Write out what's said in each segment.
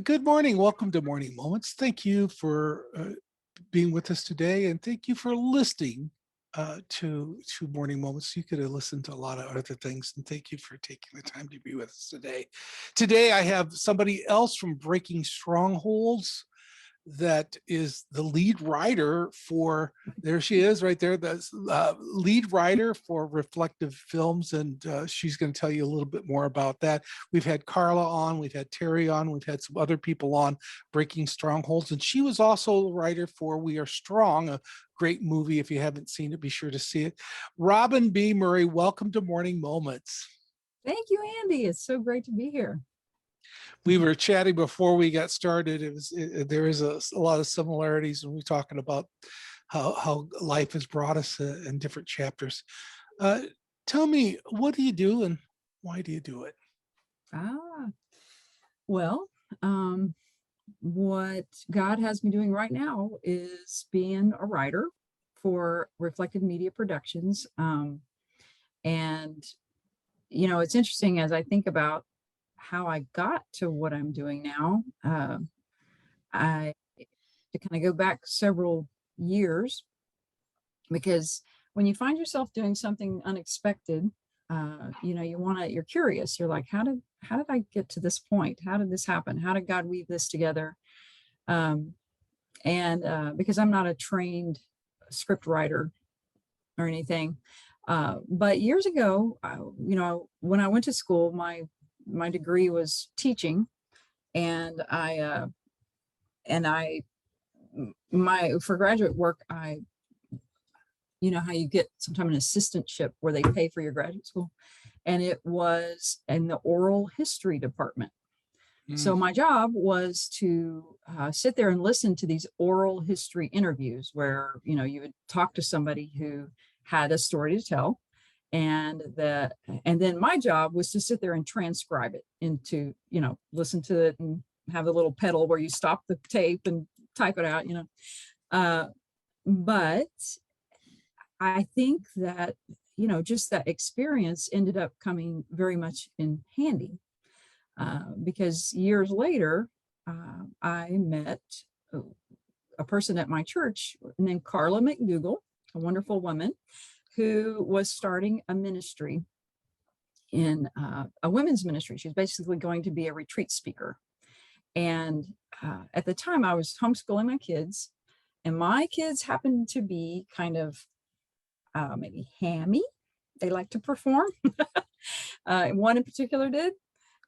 Good morning. Welcome to Morning Moments. Thank you for being with us today, and thank you for listening to Morning Moments. You could have listened to a lot of other things, and thank you for taking the time to be with us today. Today, I have somebody else from Breaking Strongholds that is the lead writer for, there she is right there, the lead writer for Reflective Films, and she's going to tell you a little bit more about that. We've had Carla on, we've had Terry on, we've had some other people on Breaking Strongholds, and she was also the writer for We Are Strong, a great movie. If you haven't seen it, be sure to see it. Robin B. Murray, welcome to Morning Moments. Thank you, Andy. It's so great to be here. We were chatting before we got started. There is a lot of similarities when we're talking about how life has brought us in different chapters. Tell me, what do you do and why do you do it? Well, what God has me doing right now is being a writer for Reflective Media Productions. And, you know, it's interesting as I think about how I got to what I'm doing now. I to kind of go back several years, because when you find yourself doing something unexpected, you're curious. You're like, how did I get to this point? How did this happen? How did God weave this together? Because I'm not a trained script writer or anything, but years ago, when I went to school, my degree was teaching, and for graduate work, you know how you get sometimes an assistantship where they pay for your graduate school, and it was in the oral history department. So my job was to sit there and listen to these oral history interviews where, you would talk to somebody who had a story to tell, and then my job was to sit there and transcribe it into, listen to it and have a little pedal where you stop the tape and type it out, but I think that, just that experience ended up coming very much in handy, because years later, I met a person at my church named Carla McDougall, a wonderful woman who was starting a ministry in a women's ministry. She was basically going to be a retreat speaker. And at the time I was homeschooling my kids, and my kids happened to be kind of maybe hammy. They like to perform. One in particular did.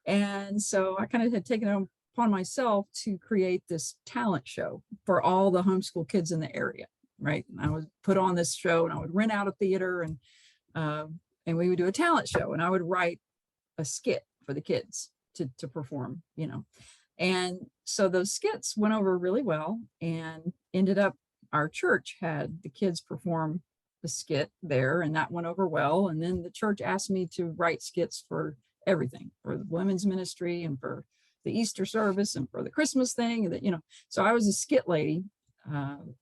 And so I kind of had taken it upon myself to create this talent show for all the homeschool kids in the area. Right. And I would put on this show, and I would rent out a theater, and we would do a talent show, and I would write a skit for the kids to perform, And so those skits went over really well, and ended up, our church had the kids perform the skit there, and that went over well. And then the church asked me to write skits for everything, for the women's ministry and for the Easter service and for the Christmas thing. And so I was a skit lady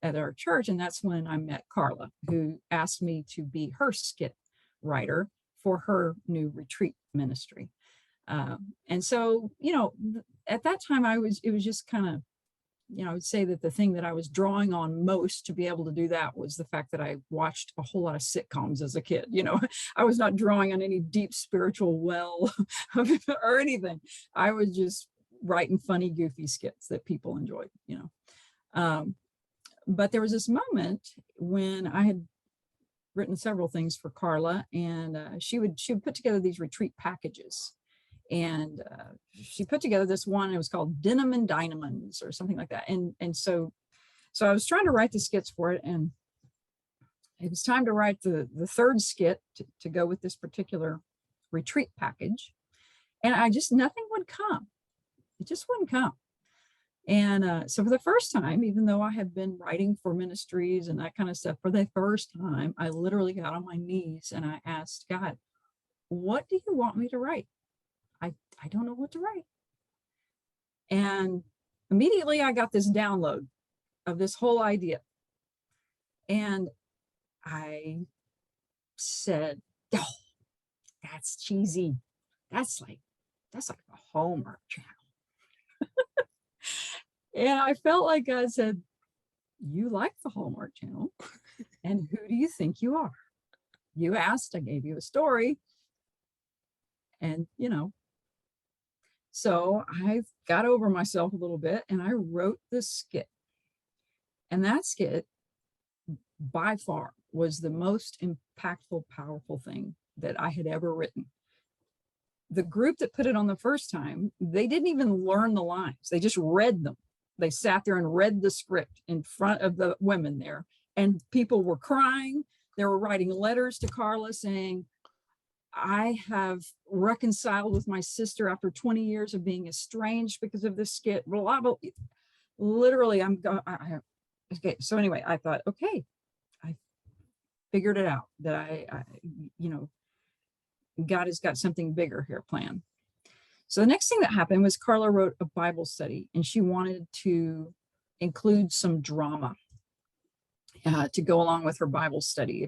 at our church. And that's when I met Carla, who asked me to be her skit writer for her new retreat ministry. And so, at that time it was just kind of, I would say that the thing that I was drawing on most to be able to do that was the fact that I watched a whole lot of sitcoms as a kid. I was not drawing on any deep spiritual well or anything. I was just writing funny, goofy skits that people enjoyed, But there was this moment when I had written several things for Carla, and she would put together these retreat packages. And she put together this one. It was called Denim and Dynamons or something like that. And so I was trying to write the skits for it, and it was time to write the third skit to go with this particular retreat package. And nothing would come. It just wouldn't come. And so for the first time, even though I had been writing for ministries and that kind of stuff, for the first time, I literally got on my knees and I asked God, what do you want me to write? I don't know what to write. And immediately I got this download of this whole idea. And I said, oh, that's cheesy. That's like a Hallmark channel. And I felt like God said, you like the Hallmark Channel, and who do you think you are? You asked, I gave you a story, and so I got over myself a little bit and I wrote this skit. And that skit by far was the most impactful, powerful thing that I had ever written. The group that put it on the first time, they didn't even learn the lines. They just read them. They sat there and read the script in front of the women there, and people were crying. They were writing letters to Carla saying, I have reconciled with my sister after 20 years of being estranged because of this skit. Blah, blah. Literally, okay. So anyway, I thought, okay, I figured it out that God has got something bigger here planned. So the next thing that happened was Carla wrote a Bible study, and she wanted to include some drama to go along with her Bible study.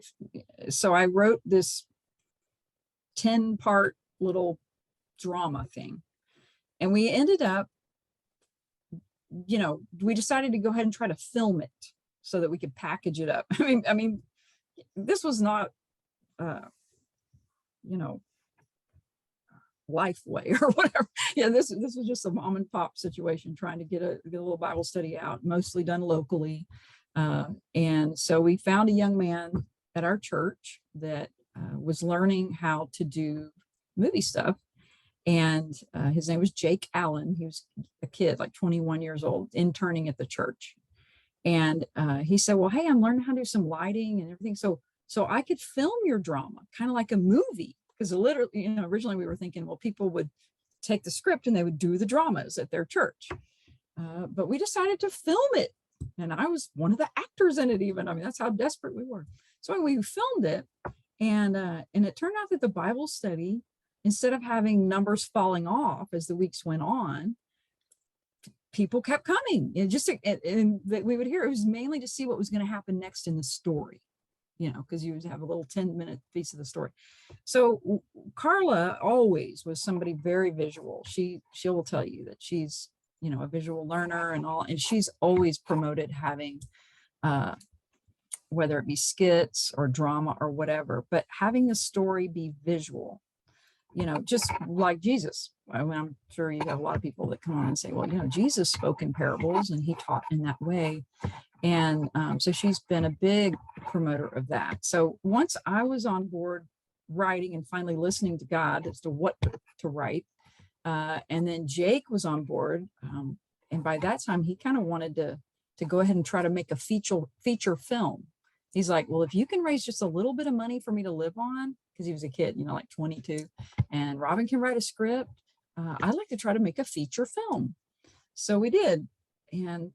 So I wrote this 10-part little drama thing. And we ended up, we decided to go ahead and try to film it so that we could package it up. I mean, this was not, Lifeway or whatever. Yeah, this was just a mom and pop situation trying to get a little Bible study out, mostly done locally. And so we found a young man at our church that was learning how to do movie stuff. And his name was Jake Allen. He was a kid, like 21 years old, interning at the church. And he said, well, hey, I'm learning how to do some lighting and everything. So I could film your drama, kind of like a movie. Because literally, originally we were thinking, well, people would take the script and they would do the dramas at their church. But we decided to film it. And I was one of the actors in it even. I mean, that's how desperate we were. So we filmed it. And it turned out that the Bible study, instead of having numbers falling off as the weeks went on, people kept coming. And we would hear, it was mainly to see what was going to happen next in the story, because you would have a little 10-minute piece of the story. So Carla always was somebody very visual. She will tell you that she's, a visual learner and all, and she's always promoted having, whether it be skits or drama or whatever, but having the story be visual, just like Jesus. I'm sure you have a lot of people that come on and say, well, Jesus spoke in parables and he taught in that way. And so she's been a big promoter of that. So once I was on board writing and finally listening to God as to what to write, and then Jake was on board, and by that time he kind of wanted to go ahead and try to make a feature film. He's like, well, if you can raise just a little bit of money for me to live on, because he was a kid, like 22, and Robin can write a script, I'd like to try to make a feature film. So we did. And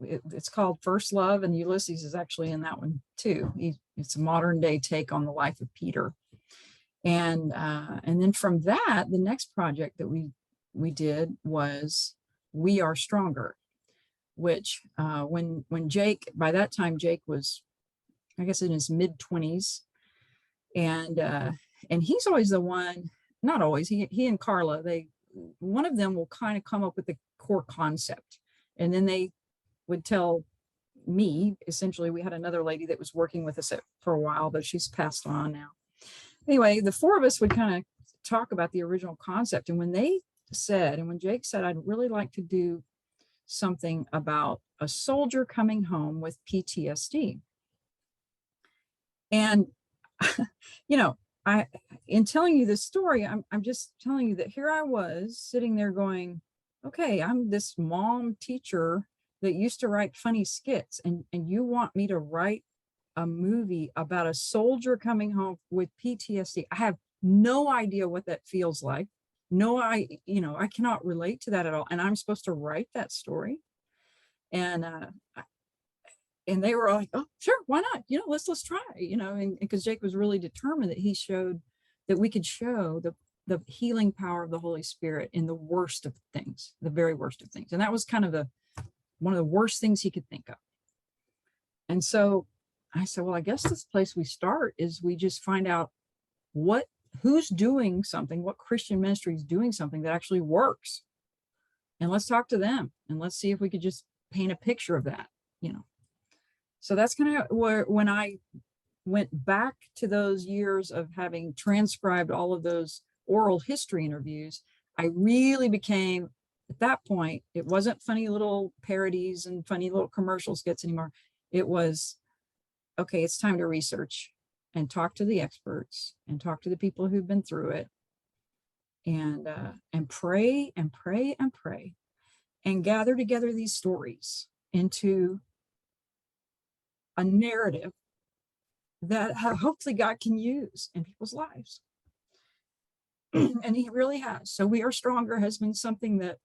it's called First Love, and Ulysses is actually in that one too. It's a modern day take on the life of Peter. And then from that, the next project that we did was We Are Stronger, which when Jake, by that time Jake was, I guess, in his mid-20s, and he's always the one, not always, he and Carla, one of them will kind of come up with the core concept, and then they would tell me, essentially. We had another lady that was working with us for a while, but she's passed on now. Anyway, the four of us would kind of talk about the original concept. And when Jake said, I'd really like to do something about a soldier coming home with PTSD. And, in telling you this story, I'm just telling you that here I was sitting there going, okay, I'm this mom teacher that used to write funny skits, and you want me to write a movie about a soldier coming home with PTSD. I have no idea what that feels like. I cannot relate to that at all. And I'm supposed to write that story. And they were like, oh, sure, why not? Let's try, and because Jake was really determined that we could show the healing power of the Holy Spirit in the worst of things, the very worst of things. And that was kind of one of the worst things he could think of. And so I said, well, I guess this place we start is we just find out who's doing something, what Christian ministry is doing something that actually works. and let's talk to them and let's see if we could just paint a picture of that, you know. So that's kind of where, when I went back to those years of having transcribed all of those oral history interviews, I really became, at that point, it wasn't funny little parodies and funny little commercial skits anymore. It was, okay, it's time to research and talk to the experts and talk to the people who've been through it, and pray and pray and pray and gather together these stories into a narrative that hopefully God can use in people's lives. And he really has. So We Are Stronger has been something that,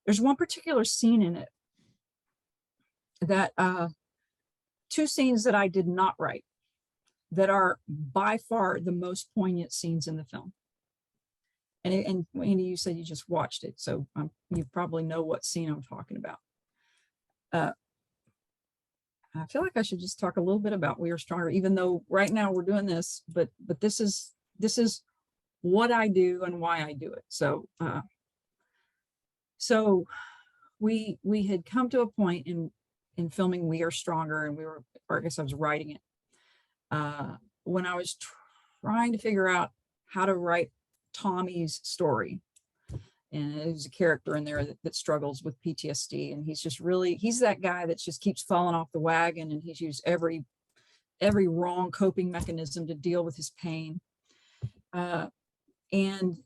there's one particular scene in it that, two scenes that I did not write that are by far the most poignant scenes in the film. And Andy, you said you just watched it, so you probably know what scene I'm talking about. I feel like I should just talk a little bit about We Are Stronger, even though right now we're doing this, but this is what I do and why I do it. So we had come to a point in filming We Are Stronger, and or I guess I was writing it, when I was trying to figure out how to write Tommy's story. And there's a character in there that struggles with PTSD, and he's that guy that just keeps falling off the wagon, and he's used every wrong coping mechanism to deal with his pain. And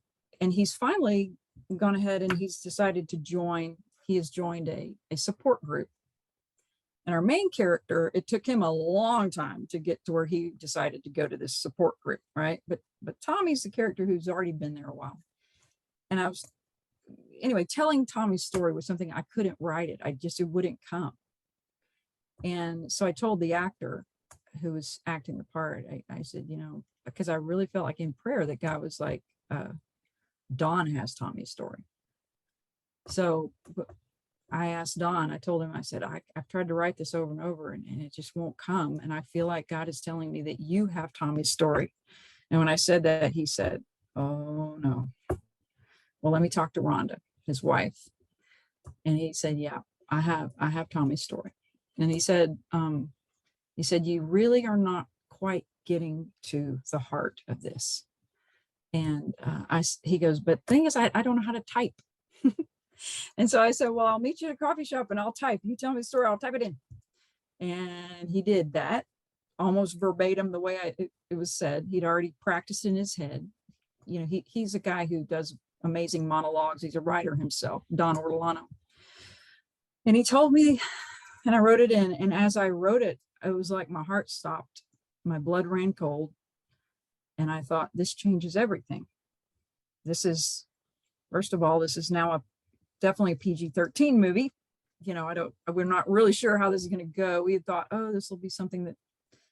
he's finally gone ahead and he's decided to join a support group. And our main character, it took him a long time to get to where he decided to go to this support group, right? But Tommy's the character who's already been there a while. And anyway, telling Tommy's story was something I couldn't write it. It wouldn't come. And so I told the actor who was acting the part, I said, because I really felt like in prayer that God was like, Don has Tommy's story. So I asked Don, I told him, I said, I've tried to write this over and over, and it just won't come. And I feel like God is telling me that you have Tommy's story. And when I said that, he said, oh no. Well, let me talk to Rhonda, his wife. And he said, yeah, I have Tommy's story. And he said, you really are not quite getting to the heart of this. And he goes, but the thing is, I don't know how to type. And so I said, well, I'll meet you at a coffee shop and I'll type. You tell me the story, I'll type it in. And he did that almost verbatim the way it was said. He'd already practiced in his head. He's a guy who does amazing monologues. He's a writer himself, Don Ortolano. And he told me, and I wrote it in. And as I wrote it, it was like my heart stopped. My blood ran cold. And I thought, this changes everything. This is, first of all, this is now definitely a PG-13 movie. We're not really sure how this is going to go. We had thought, oh, this will be something that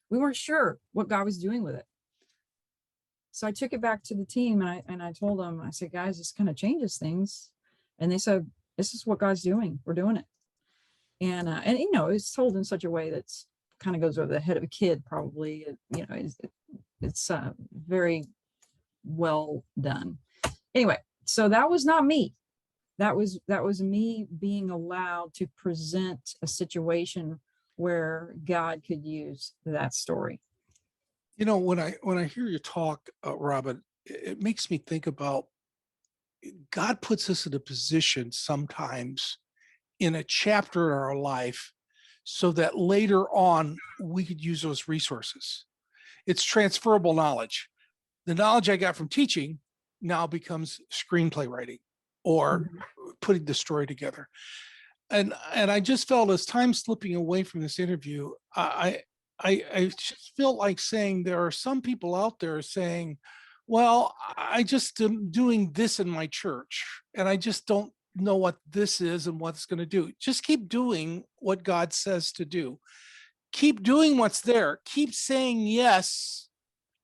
we weren't sure what God was doing with it. So I took it back to the team and I told them, I said, guys, this kind of changes things. And they said, this is what God's doing. We're doing it. And it's told in such a way that's kind of goes over the head of a kid, probably. It's very well done. Anyway, so that was not me. That was me being allowed to present a situation where God could use that story. When I hear you talk, Robin, it makes me think about God puts us in a position sometimes in a chapter in our life so that later on we could use those resources. It's transferable knowledge. The knowledge I got from teaching now becomes screenplay writing or putting the story together. And I just felt, as time slipping away from this interview, I just felt like saying there are some people out there saying, well, I just am doing this in my church and I just don't know what this is and what it's going to do. Just keep doing what God says to do. Keep doing what's there. Keep saying yes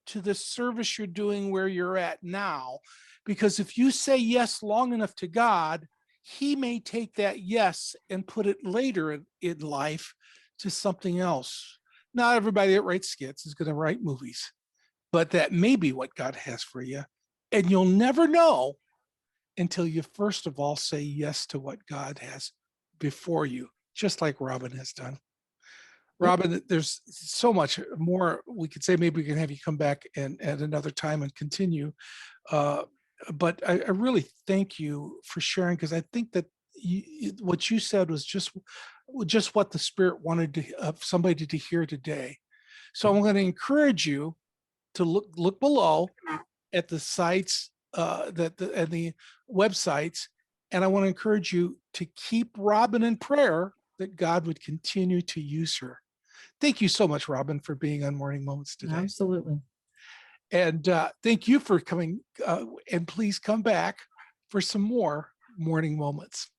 to the service you're doing where you're at now. Because if you say yes long enough to God, he may take that yes and put it later in life to something else. Not everybody that writes skits is going to write movies, but that may be what God has for you. And you'll never know until you first of all say yes to what God has before you, just like Robin has done. Yep. Robin, there's so much more we could say. Maybe we can have you come back and at another time and continue. Uh, but I really thank you for sharing, because I think that what you said was just what the Spirit wanted somebody to hear today. So I'm going to encourage you to look below at the sites and the websites, and I want to encourage you to keep Robin in prayer that God would continue to use her. Thank you so much, Robin, for being on Morning Moments today. Absolutely. And thank you for coming. And please come back for some more Morning Moments.